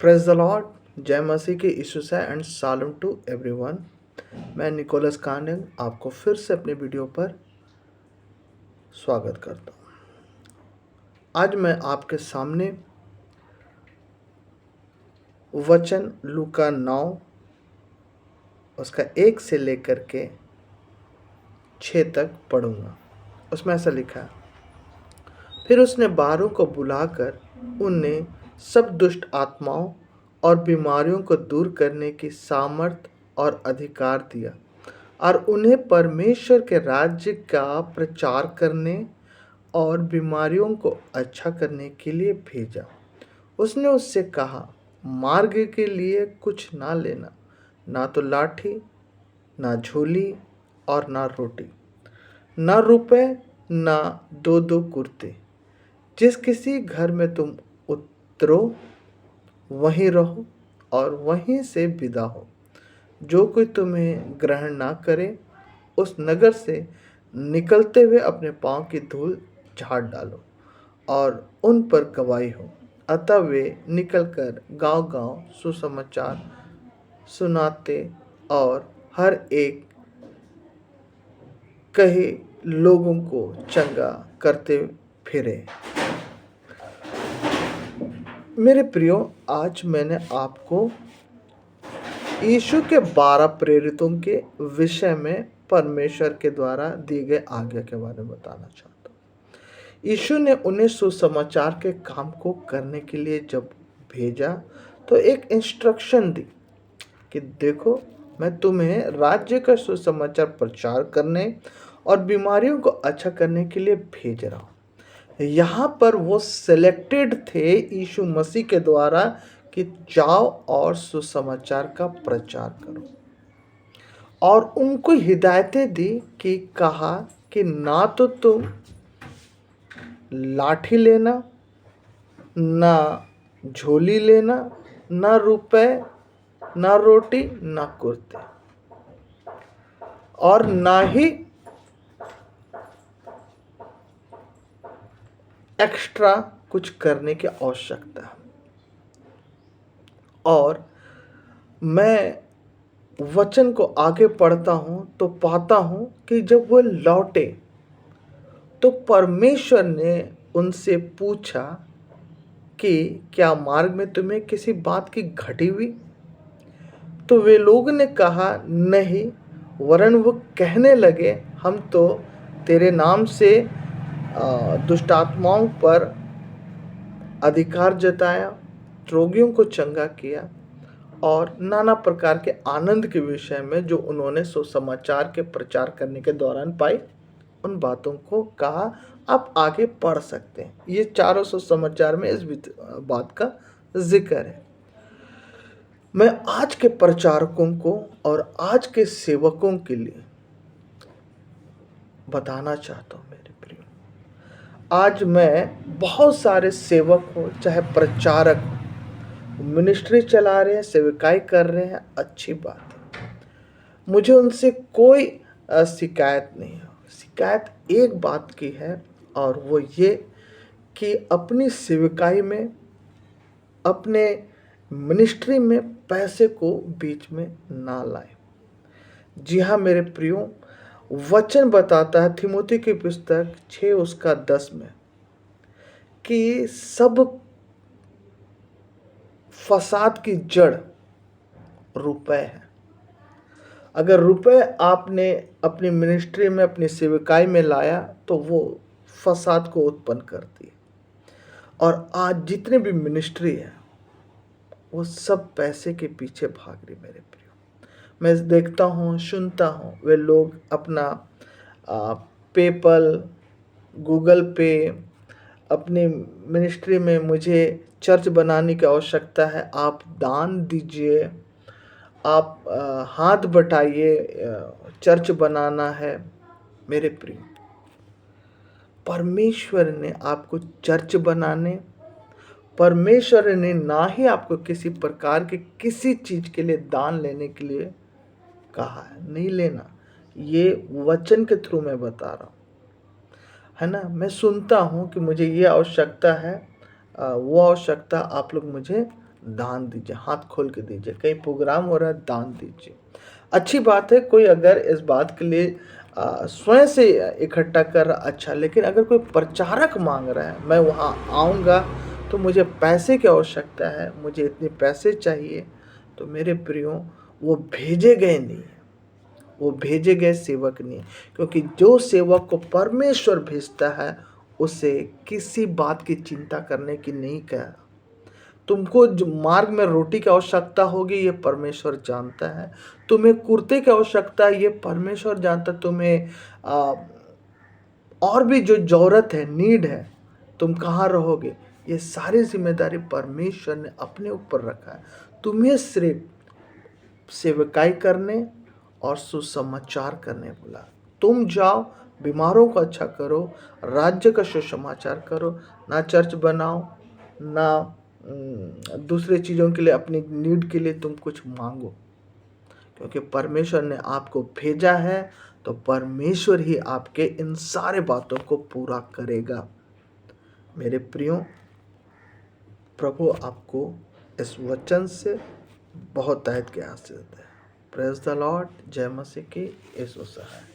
Praise the Lord. जय मसीह की यीशु से एंड सालम टू एवरीवन। मैं निकोलस कांडन आपको फिर से अपने वीडियो पर स्वागत करता हूँ। आज मैं आपके सामने वचन लूका 9 उसका 1 से लेकर के 6 तक पढ़ूंगा। उसमें ऐसा लिखा है, फिर उसने 12 को बुलाकर उन्हें सब दुष्ट आत्माओं और बीमारियों को दूर करने की सामर्थ और अधिकार दिया और उन्हें परमेश्वर के राज्य का प्रचार करने और बीमारियों को अच्छा करने के लिए भेजा। उसने उससे कहा, मार्ग के लिए कुछ ना लेना, ना तो लाठी, ना झोली और ना रोटी, ना रुपए, ना दो दो कुर्ते। जिस किसी घर में तुम उतरो वहीं रहो और वहीं से विदा हो। जो कोई तुम्हें ग्रहण ना करे उस नगर से निकलते हुए अपने पांव की धूल झाड़ डालो और उन पर गवाही हो। अतः वे निकलकर गांव-गांव सुसमाचार सुनाते और हर एक कहे लोगों को चंगा करते फिरे। मेरे प्रियो, आज मैंने आपको यीशु के 12 प्रेरितों के विषय में परमेश्वर के द्वारा दिए गए आज्ञा के बारे में बताना चाहता हूँ। यीशु ने उन्हें सुसमाचार के काम को करने के लिए जब भेजा तो एक इंस्ट्रक्शन दी कि देखो, मैं तुम्हें राज्य का सुसमाचार प्रचार करने और बीमारियों को अच्छा करने के लिए भेज रहा हूँ। यहाँ पर वो सिलेक्टेड थे यीशु मसीह के द्वारा कि जाओ और सुसमाचार का प्रचार करो, और उनको हिदायतें दी कि कहा कि ना तो तुम लाठी लेना, ना झोली लेना, ना रुपए, ना रोटी, ना कुर्ते, और ना ही एक्स्ट्रा कुछ करने की आवश्यकता है। और मैं वचन को आगे पढ़ता हूँ तो पाता हूँ कि जब वो लौटे तो परमेश्वर ने उनसे पूछा कि क्या मार्ग में तुम्हें किसी बात की घटी हुई? तो वे लोग ने कहा, नहीं। वरन वो कहने लगे, हम तो तेरे नाम से दुष्ट आत्माओं पर अधिकार जताया, रोगियों को चंगा किया और नाना प्रकार के आनंद के विषय में जो उन्होंने सुसमाचार के प्रचार करने के दौरान पाई, उन बातों को कहा। आप आगे पढ़ सकते हैं, ये चारों सुसमाचार में इस बात का जिक्र है। मैं आज के प्रचारकों को और आज के सेवकों के लिए बताना चाहता हूँ मेरे प्रियो। आज मैं बहुत सारे सेवक हो, चाहे प्रचारक हो, मिनिस्ट्री चला रहे हैं, सेवकाई कर रहे हैं, अच्छी बात है, मुझे उनसे कोई शिकायत नहीं है। शिकायत एक बात की है, और वो ये कि अपनी सेवकाई में, अपने मिनिस्ट्री में पैसे को बीच में ना लाएं। जी हाँ मेरे प्रियो, वचन बताता है थिमोथी की पुस्तक 6 उसका 10 में कि सब फसाद की जड़ रुपए है। अगर रुपए आपने अपनी मिनिस्ट्री में, अपनी सेवकाई में लाया तो वो फसाद को उत्पन्न करती है। और आज जितने भी मिनिस्ट्री है वो सब पैसे के पीछे भाग रही। मेरे प्रियो, मैं देखता हूँ, सुनता हूँ, वे लोग अपना पेपल, गूगल पे, अपनी मिनिस्ट्री में मुझे चर्च बनाने की आवश्यकता है, आप दान दीजिए, आप हाथ बटाइए, चर्च बनाना है। मेरे प्रिय, परमेश्वर ने आपको चर्च बनाने, परमेश्वर ने ना ही आपको किसी प्रकार के किसी चीज के लिए दान लेने के लिए कहा है, नहीं लेना। ये वचन के थ्रू मैं बता रहा हूँ, है ना। मैं सुनता हूँ कि मुझे ये आवश्यकता है, वो आवश्यकता आप लोग मुझे दान दीजिए, हाथ खोल के दीजिए। कहीं प्रोग्राम हो रहा है, दान दीजिए। अच्छी बात है, कोई अगर इस बात के लिए स्वयं से इकट्ठा कर रहा, अच्छा, लेकिन अगर कोई प्रचारक मांग रहा है, मैं वहाँ आऊँगा तो मुझे पैसे की आवश्यकता है, मुझे इतने पैसे चाहिए, तो मेरे प्रियो वो भेजे गए नहीं है, वो भेजे गए सेवक नहीं है। क्योंकि जो सेवक को परमेश्वर भेजता है उसे किसी बात की चिंता करने की नहीं कहा। तुमको जो मार्ग में रोटी की आवश्यकता होगी ये परमेश्वर जानता है, तुम्हें कुर्ते की आवश्यकता है ये परमेश्वर जानता है, तुम्हें और भी जो ज़रूरत है, नीड है, तुम कहाँ रहोगे, ये सारी जिम्मेदारी परमेश्वर ने अपने ऊपर रखा है। तुम्हें सिर्फ सेवकाई करने और सुसमाचार करने बोला। तुम जाओ, बीमारों को अच्छा करो, राज्य का सुसमाचार करो, ना चर्च बनाओ, ना दूसरे चीज़ों के लिए, अपनी नीड के लिए तुम कुछ मांगो। क्योंकि परमेश्वर ने आपको भेजा है तो परमेश्वर ही आपके इन सारे बातों को पूरा करेगा। मेरे प्रियो, प्रभु आपको इस वचन से बहुत तायत के आशीष दे। Praise the Lord. जय मसीह की। यीशु सहाय।